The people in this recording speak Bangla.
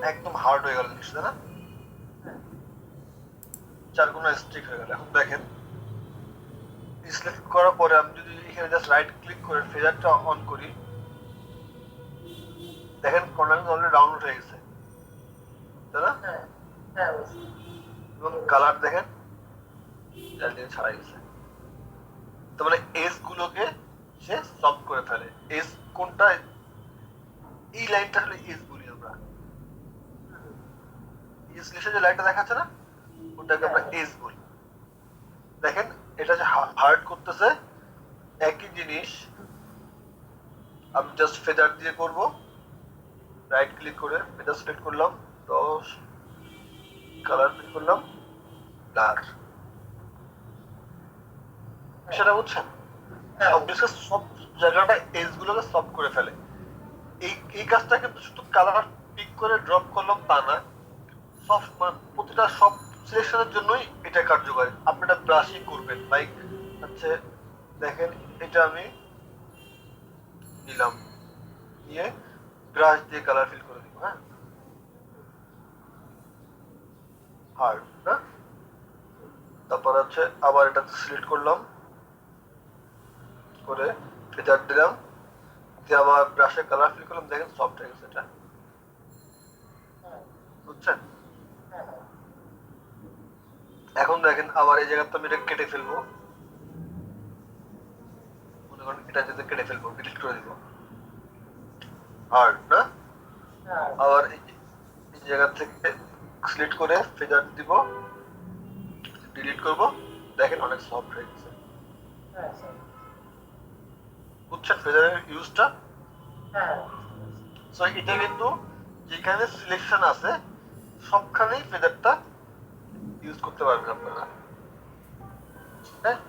একদম হার্ড হয়ে গেল জিনিসটা না, চারকোনা স্টিক হয়ে গেল। এখন দেখেন সিলেক্ট করার পরে আমি যদি এখানে জাস্ট রাইট ক্লিক করে ফেজারটা অন করি, দেখেন কর্নার অলরেডি ডাউনলোড হয়ে গেছে, তাই না? এবং কালার দেখেন ছাড়া গেছে। তার মানে এস গুলোকে সে সলভ করে ফেলে। এস কোনটা, এই লাইনটা হলো এস বলি আমরা, এস লিখে যে লাইনটা দেখাচ্ছে না, ওটাকে আমরা এস বলি। দেখেন এটা যে হার্ড করতেছে, একই জিনিস আমি জাস্ট ফেদার দিয়ে করব, রাইট ক্লিক করে ফেদার সিলেক্ট করলাম, 10 কালার ক্লিক করলাম, ব্লার। সেটা বুঝছেন, সব জায়গাটা এজ গুলোকে সব করে ফেলে। এই কাজটা কিন্তু শুধু কালার পিক করে ড্রপ করলাম তা না, সব প্রতিটা সব সিলেকশনের জন্যই এটা কার্যকরী। আপনি এটা ব্রাশিং করবেন, লাইক হচ্ছে দেখেন এটা আমি নিলাম, নিয়ে ব্রাশ দিয়ে কালার ফিল করে দিব। হ্যাঁ, হার্ড না, তারপর হচ্ছে আবার এটা সিলেক্ট করলাম করে ফেদার দিলাম, দিয়ে আবার ব্রাশে কালার ফিল করলাম, দেখেন সফট হয়ে গেছে এটা, বুঝছেন? এখন দেখেন আবার এই জায়গাতে আমি এটা কেটে ফেলবো, মনে করেন এটা যদি কেটে ফেলবো, ডিলিট করে দিব, হার্ড না। আবার এই জায়গা থেকে সিলেক্ট করে ফেদার দিব, ডিলিট করব, দেখেন অনেক সফট হয়ে গেছে, বুঝছেন ফেদারের ইউজটা? সো এটা কিন্তু যেখানে সিলেকশন আছে সবখানেই ফেদারটা ইউজ করতে পারবেন আপনারা। হ্যাঁ,